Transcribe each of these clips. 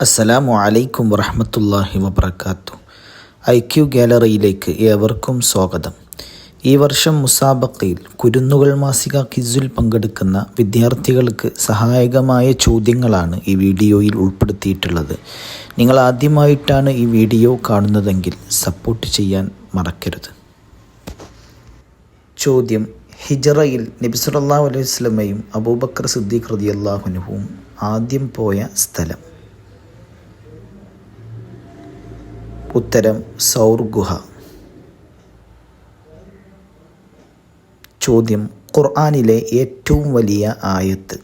അസ്സലാമു അലൈക്കും വറഹ്മത്തുള്ളാഹി വബറകാതുഹു. IQ ഗാലറിയിലേക്ക് ഏവർക്കും സ്വാഗതം. ഈ വർഷം മുസാബക്കയിൽ കുരുന്നുകൾ മാസിക ക്വിസിൽ പങ്കെടുക്കുന്ന വിദ്യാർത്ഥികൾക്ക് സഹായകമായ ചോദ്യങ്ങളാണ് ഈ വീഡിയോയിൽ ഉൾപ്പെടുത്തിയിട്ടുള്ളത്. നിങ്ങൾ ആദ്യമായിട്ടാണ് ഈ വീഡിയോ കാണുന്നതെങ്കിൽ സപ്പോർട്ട് ചെയ്യാൻ മറക്കരുത്. ചോദ്യം: ഹിജ്റയിൽ നബി സല്ലല്ലാഹു അലൈഹി വസല്ലമയും അബൂബക്കർ സിദ്ദീഖ് റളിയല്ലാഹു അൻഹുവും ആദ്യം പോയ സ്ഥലം? ഉത്തരം: സൗർ ഗുഹ. ചോദ്യം: ഖുർആനിലെ ഏറ്റവും വലിയ ആയത്ത്?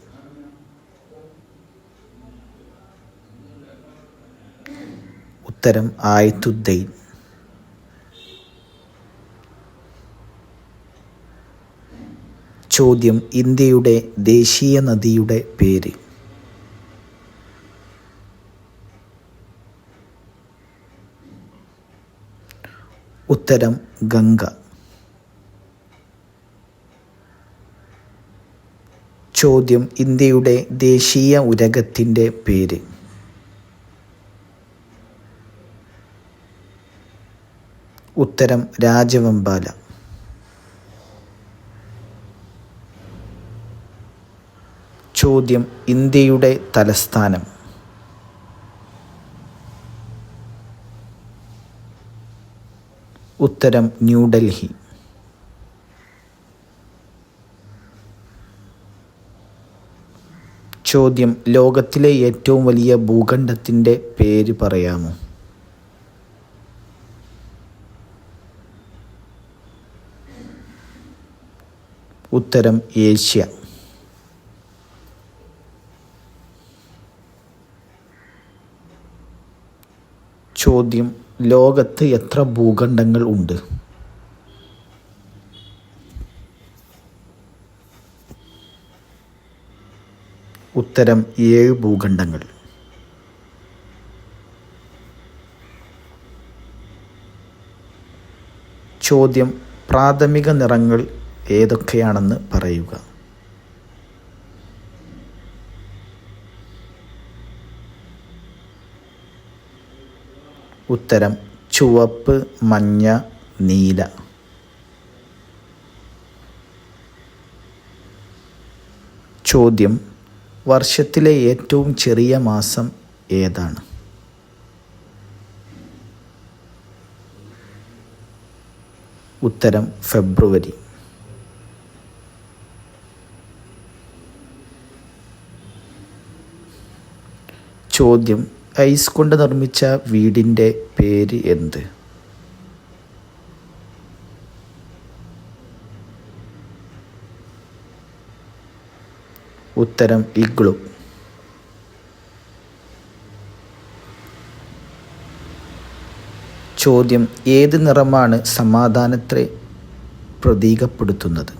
ഉത്തരം: ആയത്തുദ്ദൈൻ. ചോദ്യം: ഇന്ത്യയുടെ ദേശീയ നദിയുടെ പേര്? ഉത്തരം: ഗംഗ. ചോദ്യം: ഇന്ത്യയുടെ ദേശീയ ഉരഗത്തിൻ്റെ പേര്? ഉത്തരം: രാജവെമ്പാല. ചോദ്യം: ഇന്ത്യയുടെ തലസ്ഥാനം? ഉത്തരം: ന്യൂഡൽഹി. ചോദ്യം: ലോകത്തിലെ ഏറ്റവും വലിയ ഭൂഖണ്ഡത്തിൻ്റെ പേര് പറയാമോ? ഉത്തരം: ഏഷ്യ. ചോദ്യം: ലോകത്ത് എത്ര ഭൂഖണ്ഡങ്ങൾ ഉണ്ട്? ഉത്തരം: 7 ഭൂഖണ്ഡങ്ങൾ. ചോദ്യം: പ്രാഥമിക നിറങ്ങൾ ഏതൊക്കെയാണെന്ന് പറയുക. ഉത്തരം: ചുവപ്പ്, മഞ്ഞ, നീല. ചോദ്യം: വർഷത്തിലെ ഏറ്റവും ചെറിയ മാസം ഏതാണ്? ഉത്തരം: ഫെബ്രുവരി. ചോദ്യം: ഐസ് കൊണ്ട് നിർമ്മിച്ച വീടിൻ്റെ പേര് എന്ത്? ഉത്തരം: ഇഗ്ലു. ചോദ്യം: ഏത് നിറമാണ് സമാധാനത്തെ പ്രതീകപ്പെടുത്തുന്നത്?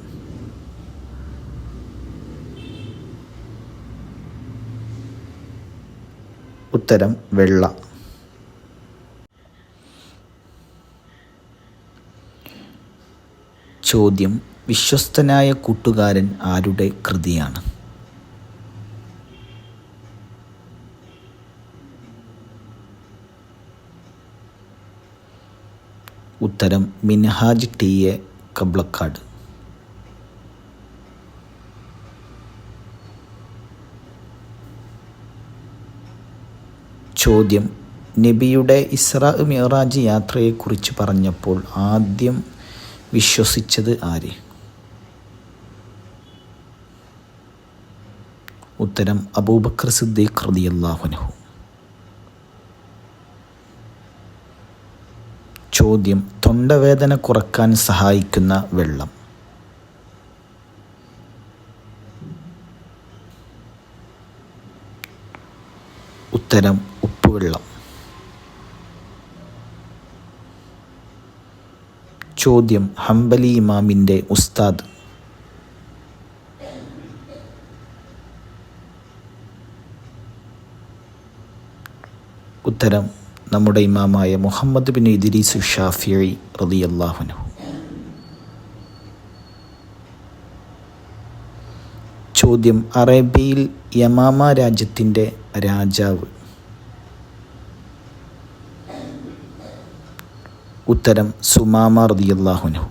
ഉത്തരം: വെള്ള. ചോദ്യം: വിശ്വസ്തനായ കൂട്ടുകാരൻ ആരുടെ കൃതിയാണ്? ഉത്തരം: മിൻഹാജ് ടി.എ. കബ്ലക്കാട്. ചോദ്യം: നബിയുടെ ഇസ്രാ മിഅ്റാജ് യാത്രയെക്കുറിച്ച് പറഞ്ഞപ്പോൾ ആദ്യം വിശ്വസിച്ചത് ആര്? ഉത്തരം: അബൂബക്കർ സിദ്ദീഖ് റളിയല്ലാഹു അൻഹു. ചോദ്യം: തൊണ്ടവേദന കുറക്കാൻ സഹായിക്കുന്ന വെള്ളം? ഉത്തരം: ഉപ്പുവെള്ളം. ചോദ്യം: ഹംബലി ഇമാമിൻ്റെ ഉസ്താദ്? ഉത്തരം: നമ്മുടെ ഇമാമായ മുഹമ്മദ് ബിൻ ഇദ്രീസ് ഷാഫിഈ റളിയല്ലാഹു അൻഹു. ചോദ്യം: അറേബ്യയിൽ യമാമ രാജ്യത്തിൻ്റെ രാജാവ്? ഉത്തരം സുമാമ റളിയല്ലാഹു അൻഹു.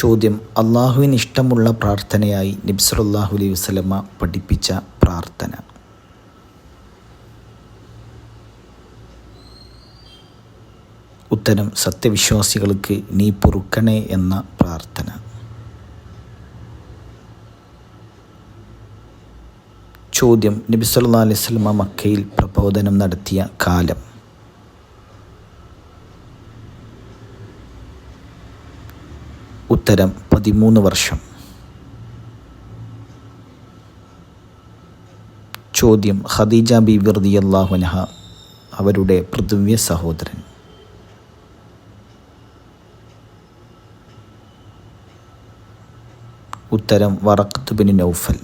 ചോദ്യം: അള്ളാഹുവിന് ഇഷ്ടമുള്ള പ്രാർത്ഥനയായി നബി സല്ലല്ലാഹു അലൈഹി വസല്ലമ പഠിപ്പിച്ച പ്രാർത്ഥന. ഉത്തരം: സത്യവിശ്വാസികൾക്ക് നീ പൊറുക്കണേ എന്ന പ്രാർത്ഥന. ചോദ്യം: നബി സല്ലല്ലാഹു അലൈഹി വസല്ലമ മക്കയിൽ പ്രബോധനം നടത്തിയ കാലം. ഉത്തരം: 13 വർഷം. ചോദ്യം: ഖദീജ ബീവി റളിയല്ലാഹു അൻഹ അവരുടെ പിതൃവ്യ സഹോദരൻ. ഉത്തരം: വറഖത്ത് ബിൻ നൗഫൽ.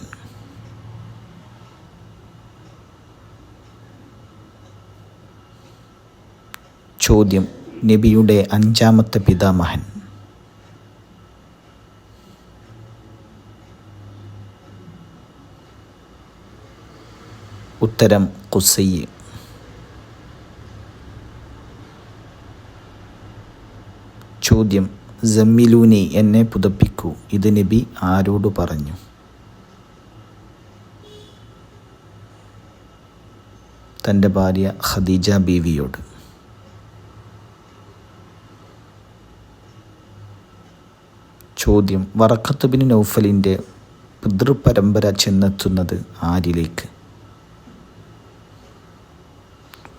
ചോദ്യം: നബിയുടെ 5ാമത്തെ പിതാമഹൻ. ഉത്തരം: ഖുസൈ. ചോദ്യം: സമ്മിലൂനി എന്നെ പുതപ്പിക്കൂ, ഇത് നബി ആരോട് പറഞ്ഞു? തൻ്റെ ഭാര്യ ഖദീജ ബീവിയോട്. ചോദ്യം: വറഖത്ത് ബിൻ നൗഫലിൻ്റെ പിതൃപരമ്പര ചെന്നെത്തുന്നത് ആരിലേക്ക്?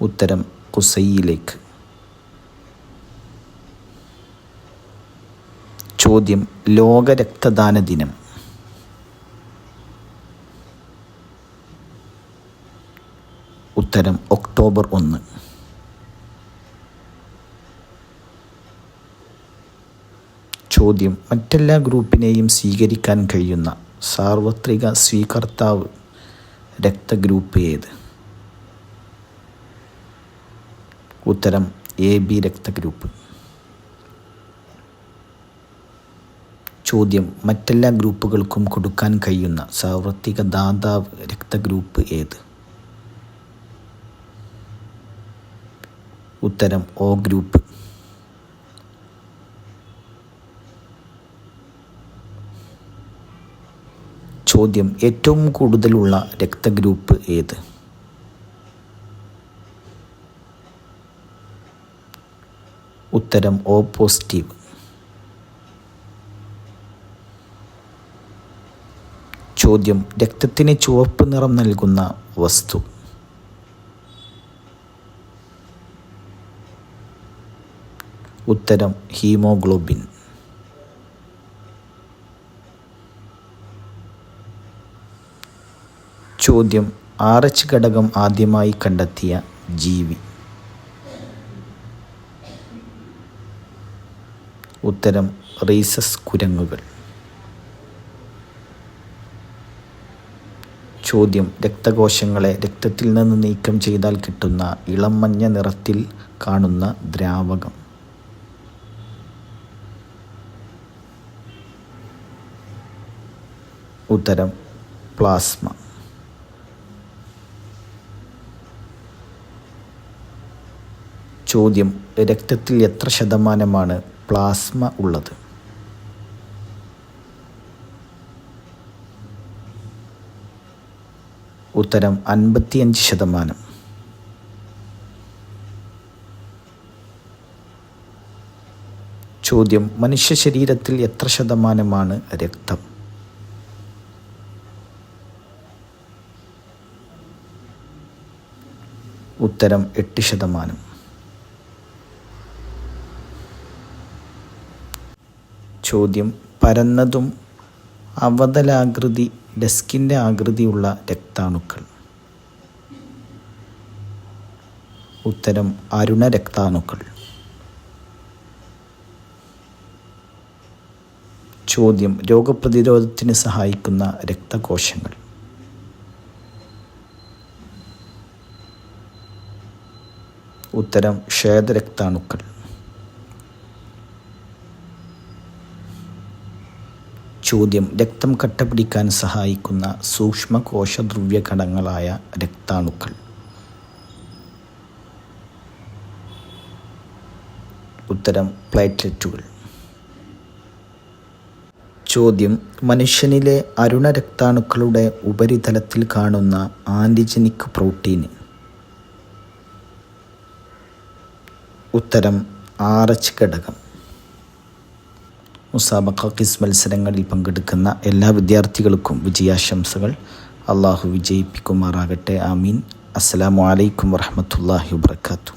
ഉത്തരം: ഖുസൈയിലേക്ക്. ചോദ്യം: ലോക രക്തദാന ദിനം. ഉത്തരം: ഒക്ടോബർ 1. ചോദ്യം: മറ്റെല്ലാ ഗ്രൂപ്പിനെയും സ്വീകരിക്കാൻ കഴിയുന്ന സാർവത്രിക സ്വീകർത്താവ് രക്തഗ്രൂപ്പ് ഏത്? ഉത്തരം: AB രക്തഗ്രൂപ്പ്. ചോദ്യം: മറ്റെല്ലാ ഗ്രൂപ്പുകൾക്കും കൊടുക്കാൻ കഴിയുന്ന സാർവത്രിക ദാതാവ് രക്തഗ്രൂപ്പ് ഏത്? ഉത്തരം: O ഗ്രൂപ്പ്. ചോദ്യം: ഏറ്റവും കൂടുതലുള്ള രക്തഗ്രൂപ്പ് ഏത്? ഉത്തരം: O പോസിറ്റീവ്. ചോദ്യം: രക്തത്തിന് ചുവപ്പ് നിറം നൽകുന്ന വസ്തു. ഉത്തരം: ഹീമോഗ്ലോബിൻ. ചോദ്യം: RH ഘടകം ആദ്യമായി കണ്ടെത്തിയ ജീവി. ഉത്തരം: റീസസ് കുരങ്ങുകൾ. ചോദ്യം: രക്തകോശങ്ങളെ രക്തത്തിൽ നിന്ന് നീക്കം ചെയ്താൽ കിട്ടുന്ന ഇളം മഞ്ഞ നിറത്തിൽ കാണുന്ന ദ്രാവകം. ഉത്തരം: പ്ലാസ്മ. ചോദ്യം: രക്തത്തിൽ എത്ര ശതമാനമാണ് പ്ലാസ്മ ഉള്ളത്? ഉത്തരം: 55%. ചോദ്യം: മനുഷ്യ ശരീരത്തിൽ എത്ര ശതമാനമാണ് രക്തം? ഉത്തരം: 8%. ചോദ്യം: പരന്നതും അവതലാകൃതി ഡെസ്കിൻ്റെ ആകൃതിയുള്ള രക്താണുക്കൾ. ഉത്തരം: അരുണ രക്താണുക്കൾ. ചോദ്യം: രോഗപ്രതിരോധത്തിന് സഹായിക്കുന്ന രക്തകോശങ്ങൾ. ഉത്തരം: ശ്വേതരക്താണുക്കൾ. ചോദ്യം: രക്തം കട്ടപിടിക്കാൻ സഹായിക്കുന്ന സൂക്ഷ്മ കോശദ്രവ്യഘടകങ്ങളായ രക്താണുക്കൾ. ഉത്തരം പ്ലേറ്റ്ലെറ്റുകൾ. ചോദ്യം: മനുഷ്യനിലെ അരുണരക്താണുക്കളുടെ ഉപരിതലത്തിൽ കാണുന്ന ആൻറ്റിജനിക് പ്രോട്ടീൻ. ഉത്തരം RH ഘടകം. മുസാബഖ ക്വിസ് മത്സരങ്ങളിൽ പങ്കെടുക്കുന്ന എല്ലാ വിദ്യാർത്ഥികൾക്കും വിജയാശംസകൾ. അള്ളാഹു വിജയിപ്പിക്കുമാറാകട്ടെ. ആമീൻ. അസ്സലാമു അലൈക്കും വറഹ്മത്തുള്ളാഹി വബറകാതുഹു.